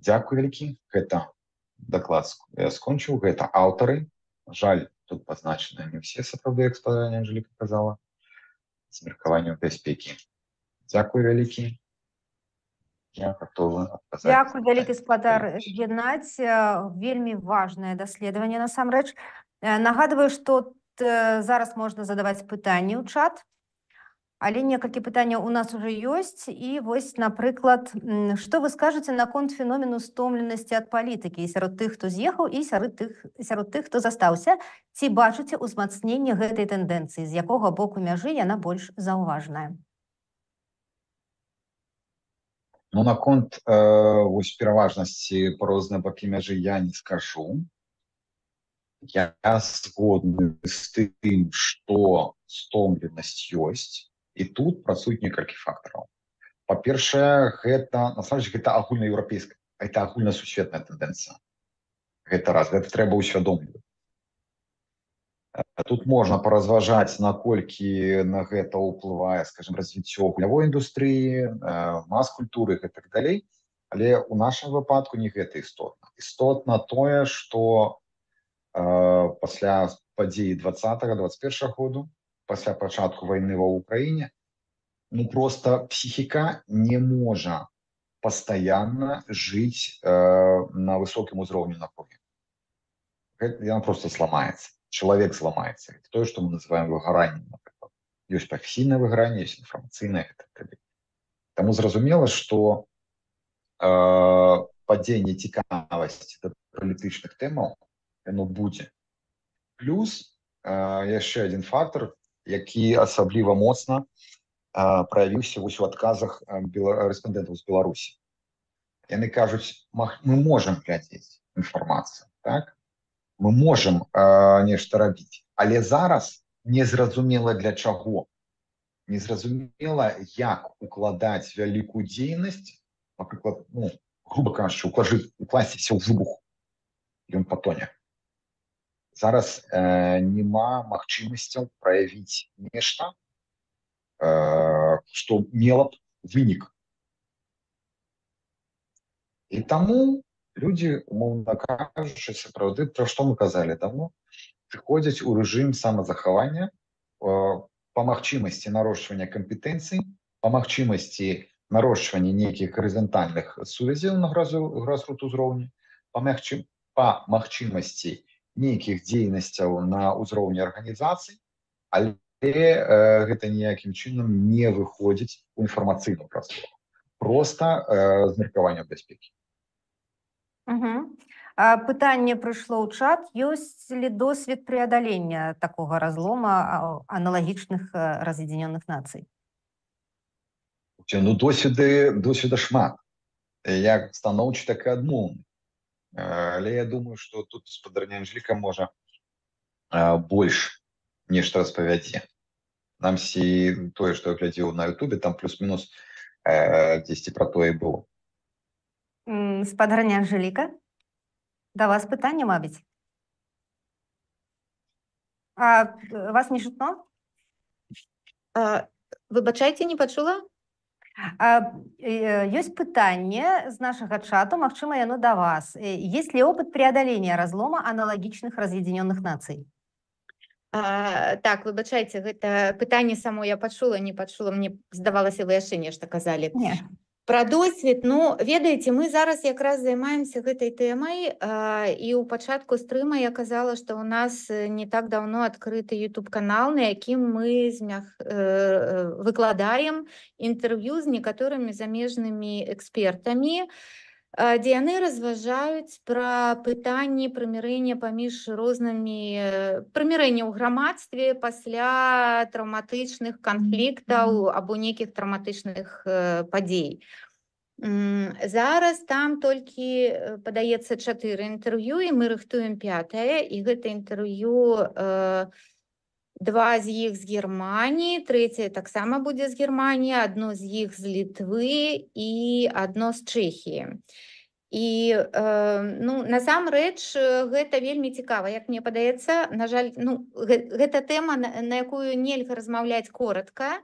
Дзякуй вялікі. Гэта даклад я скончыў. Гэта аўтары. Жаль, тут пазначаныя не ўсе, сапраўды, як спадарня Анжэліка казала, з меркаваннем бяспекі. Дзякуй вялікі. Я гатовы адказаць. Дзякуй вялікі, спадар Геннадзь. Вельмі важнае даследаванне насамрэч. Нагадваю, што зараз можна задаваць пытанні ў чат, але некалькі пытанняў у нас уже ёсць. І вось, напрыклад, што вы скажаце наконт феномену стомленасці ад палітыкі сярод тых, хто з'ехаў, і сярод тых, хто застаўся? Ці бачыце ўзмацненне гэтай тэндэнцыі? З якога боку мяжы яна больш заўважная? Ну, наконт пераважнасці па розныя бакі мяжы я не скажу. Я згодны з тым, што стомленасць ёсць, і тут працуюць некалькі фактараў. Па-першае, гэта агульнаеўрапейская, гэта агульнасусветная тэндэнцыя. Гэта раз, гэта трэба ўсвядомліваць. Тут можна паразважаць, наколькі на гэта ўплывае, скажем, развіццё гульнявой індустрыі, мас-культуры і так далей, але ў нашым выпадку не гэта істотна. Істотна тое, што пасля падзеі 20-21 году, пасля пачатку вайны ва Ўкраіне, ну проста псіхіка не можа постоянно жить на высоком уровне напруги. Она просто сломается. Человек сломается. Это то, что мы называем выгоранием, например. Есть професійне выгорание, есть информационное. Тому зразумела, что падение цікавасці до політичних тем, оно буде. Плюс еще один фактор, який особливо моцно проявився у адказах респондентів з Білорусі. Яны кажуть, мы можем глядзець інфармацыю, так? Мы можем нешта рабіць, але зараз незразумела для чаго. Незразумела, як укладаць вялікую дзейнасць, напрыклад, грубо кажучы, укласціся ў выбух, ён патоне. Зараз нема магчымасцяў праявіць нешта, што мела б вынік. І таму людзі, умоўна кажучы, сапраўды, пра што мы казалі, таму прыходзяць у рэжым самазахавання, па магчымасці нарошчвання кампетэнцый, па магчымасці нарошчвання нейкіх гарызантальных сувязяў на гразрут узроўні, па магчымасці нейкіх дзейнасцяў на ўзроўні арганізацый, але гэта ніякім чынам не выходзіць у інфармацыйную прастору. Проста з меркавання бяспекі. Угу. Пытанне прыйшло ў чат. Ёсць ли досвед преадалення такога разлома аналагічных раз'ядинённых нацый? Досведа шмат. Як станоўчы, так і адмоўны. Але я думаю, што тут спадарня Анжеліка можа больш нешта распавядзе. Нам тое, што я глядзеў на Ютубе, там плюс-мінус дзесьці пра тое было. Спадарня Анжеліка, да вас пытанне, мабыць. Вас не чутно? Выбачайце, не пачула? Ёсць пытанне з нашага чату, магчыма, яно да вас. Есть ли опыт преодоления разлома аналагічных раз'ядинённых нацый? Так, выбачайце, гэта пытанне само я пачула, не пачула, мне здавалася, вы яшчэ нешта казалі. Не. Пра досвед, ведаеце, мы зараз якраз займаемся гэтай тэмай, і ў пачатку стрыма я казала, што ў нас не так даўно адкрыты YouTube-канал, на якім мы выкладаем інтэрв'ю з некаторымі замежнымі экспертамі, дзе яны разважаюць пра пытанні прымірэння паміж рознымі прымірэння ў грамадстве пасля траўматычных канфліктаў або нейкіх траўматычных падзей. Зараз там толькі падаецца 4 інтэрв'ю, і мы рыхтуем 5-е, і гэта інтэрв'ю 2 з іх з Германіі, 3-е таксама будзе з Германіі, 1 з іх з Літвы і 1 з Чэхіі. І насамрэч гэта вельмі цікава, як мне падаецца. На жаль, гэта тэма, на якую нельга размаўляць коратка.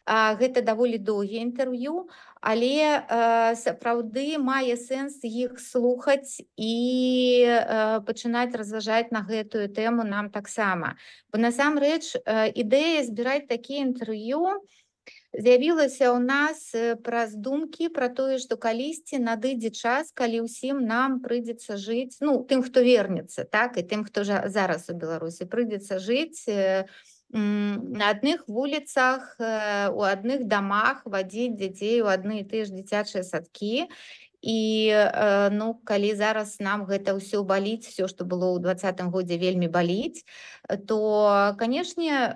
Гэта даволі доўгі інтэрв'ю, але сапраўды мае сэнс іх слухаць і пачынаць разважаць на гэтую тэму нам таксама. Бо насамрэч ідэя збіраць такія інтэрв'ю з'явілася ў нас праз думкі пра тое, што калісьці надыдзе час, калі ўсім нам прыйдзецца жыць, тым, хто вернецца, так, і тым, хто зараз у Беларусі, прыйдзецца жыць на адных вуліцах, у адных дамах, вадзіць дзяцей у адны і тыя ж дзіцячыя садкі. І калі зараз нам гэта ўсё баліць, все, што было ў 2020 годзе, вельмі баліць, то, канешне,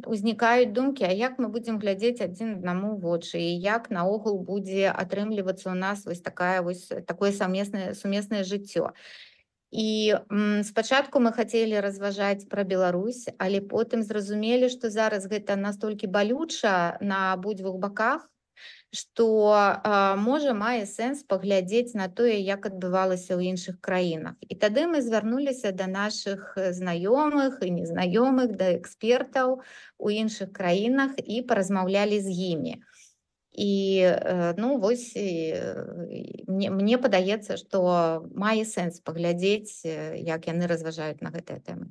узнікаюць думкі, а як мы будзем глядзець адзін аднаму ў вочы, і як наогул будзе атрымлівацца ў нас такое сумеснае жыццё. І спачатку мы хацелі разважаць пра Беларусь, але потым зразумелі, што зараз гэта настолькі балюча на абодвух баках, што можа мае сэнс паглядзець на тое, як адбывалася ў іншых краінах. І тады мы звярнуліся да нашых знаёмых і незнаёмых, да экспертаў у іншых краінах і паразмаўлялі з імі. І мне падаецца, што мае сэнс паглядзець, як яны разважаюць на гэтыя тэмы.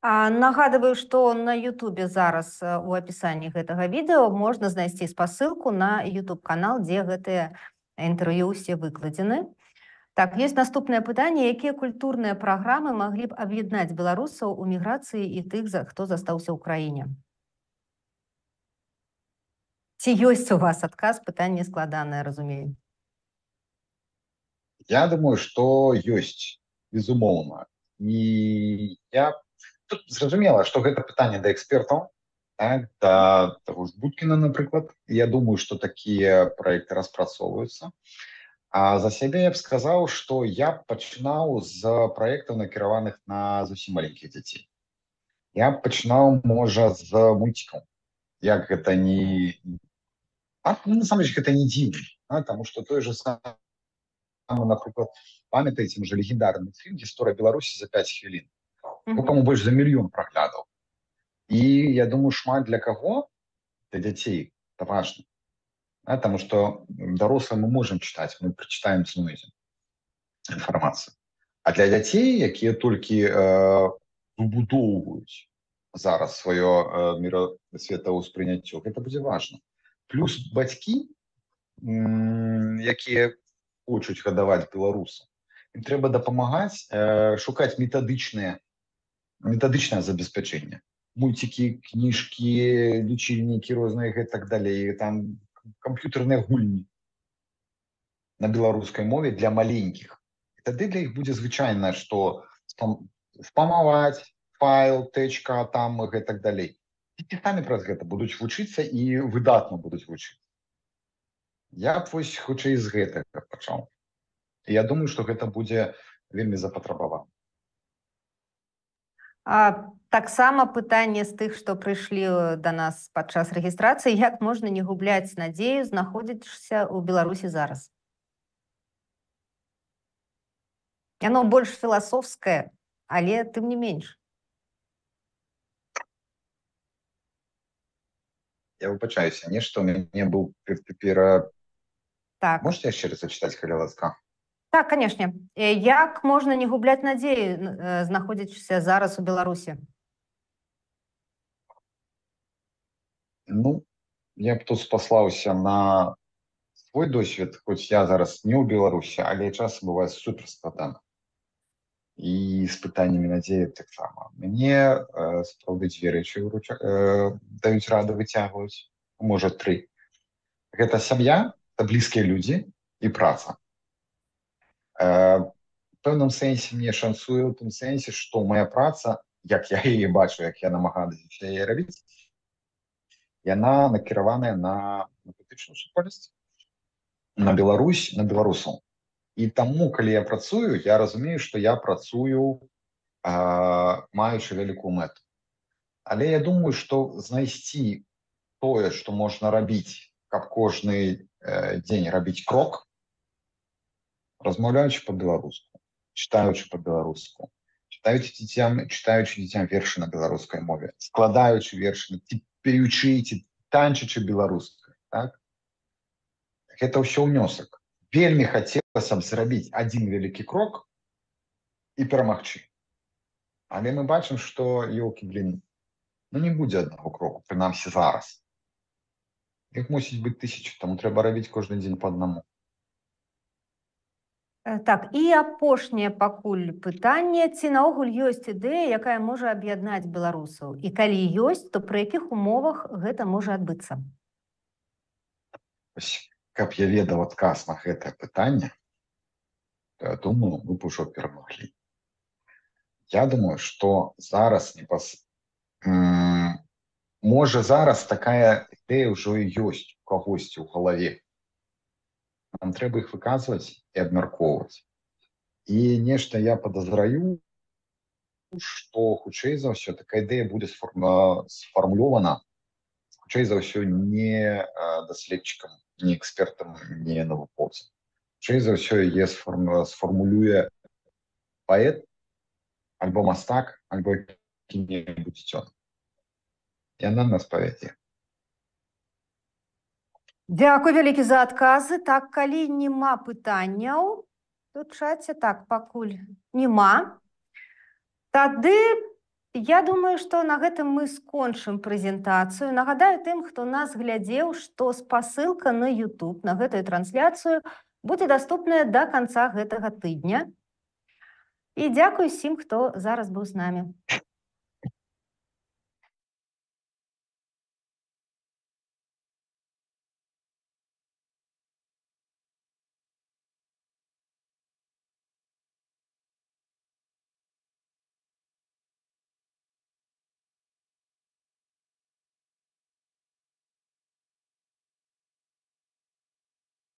Нагадываю, што на Ютубе зараз у апісанні гэтага відэо можна знайсці спасылку на YouTube-канал, дзе гэтыя інтэрв'ю ўсе выкладзены. Так, ёсць наступнае пытанне. Якія культурныя праграмы маглі б аб'яднаць беларусаў у міграцыі і тых, хто застаўся ў краіне? Ці ёсць у вас адказ? Пытанне складанае, разумею. Я думаю, что есть, безумоўна. І тут зразумела, што гэта пытанне да экспертаў, так, да таго ж Будкіна, напрыклад. Я думаю, што такія праекты распрацоўваюцца. А за сябе я б сказаў, што я б пачынаў з праектаў, накіраваных на зусім маленькіх дзяцей. Я б пачынаў, можа, з мульцікаў. Як гэта не... насамрэч, гэта не дзіўна, таму што той же самы, напрыклад, памятаеце, можа, легендарны фільм «Гісторыя Беларусі за 5 хвілін». Кому больш за 1 мільён праглядаў. І я думаю, шмат для каго? Для дзяцей. Это важна. Таму што дарослым мы можам чытаць, мы прачытаем знойдзем інфармацыю. А для дзяцей, якія толькі выбудоўваюць зараз сваё мірасветаўспрыняццё, гэта будзе важна. Плюс бацькі, якія хочуць гадаваць беларусаў, ім трэба дапамагаць шукаць метадычнае забеспячэнне. Мульцікі, кніжкі, лічыльнікі розныя і так далей, там камп'ютэрныя гульні на беларускай мове для маленькіх. І тады для іх будзе звычайна, што спамаваць файл, тэчка, там і так далей. І самі праз гэта будуць вучыцца і выдатна будуць вучыцца. Я б вось хутчэй з гэтага пачаў. І я думаю, што гэта будзе вельмі запатрабавана. Таксама пытанне з тых, што прыйшлі да нас падчас рэгістрацыі, як можна не губляць надзею, знаходзячыся ў Беларусі зараз? Яно больш філасофскае, але тым не менш. Я выбачаюся, нешта ў мяне быў Так. Можете яшчэ раз зачытаць, калі ласка? Так, канешне. Як можна не губляць надзею, знаходзячыся зараз у Беларусі? Ну, я б тут спаслаўся на свой досвед, хоць я зараз не ў Беларусі, але часам бывае супер складана. І з пытаннямі надзеі таксама. Мне сапраўды 2 рэчы даюць раду, выцягваюць, можа 3. Гэта сям'я, это блізкія людзі і праца. В пэўным сэнсе мне шансуе ў тым сэнсе, што моя праца, як я яе бачу, як я намагаюся яе рабіць, яна накіраваная на палітычную супольнасць, на Беларусь, на беларусаў. І таму, калі я працую, я разумею, што я працую, маючы вялікую мэту. Але я думаю, што знайсці тое, што можна рабіць, каб кожны дзень рабіць крок, размаўляючы па-беларуску, чытаючы па-беларуску, чытаючы дзіцям вершы на беларускай мове, складаючы вершы, пеючы, танчачы беларускай. Так? Гэта ўсё ўнёсак. Вельмі хацелася б зрабіць адзін вялікі крок і перамагчы. Але мы бачым, што, ёлкі-блін, не будзе аднаго кроку, прынамсі зараз. Іх мусіць быць 1000, таму трэба рабіць кожны дзень па аднаму. Так, і апошняе пакуль пытанне, ці наогул ёсць ідэя, якая можа аб'яднаць беларусаў? І калі ёсць, то пры якіх умовах гэта можа адбыцца? Каб я ведаў адказ на гэтае пытанне, то я думаю, мы б ужо перамаглі. Я думаю, што зараз можа зараз такая ідэя ўжо і ёсць у кагосьці ў галаве. Нам трэба іх выказваць і абмяркоўваць. І нешта я падазраю, што хутчэй за ўсё такая ідэя будзе сфармулёвана, хутчэй за ўсё не даследчыкам, не экспертам, не навукоўцам. Хутчэй за ўсё яе сфармулюе паэт, альбо мастак, альбо які-небудзь дзён. Яна нас павядзе. Дзякуй вялікі за адказы. Так, калі няма пытанняў, то чаце так, пакуль няма. Тады Я думаю, што на гэтым мы скончым прэзентацыю. Нагадаю тым, хто нас глядзеў, што спасылка на YouTube на гэтую трансляцыю будзе даступная да канца гэтага тыдня. І дзякуй усім, хто зараз быў з намі.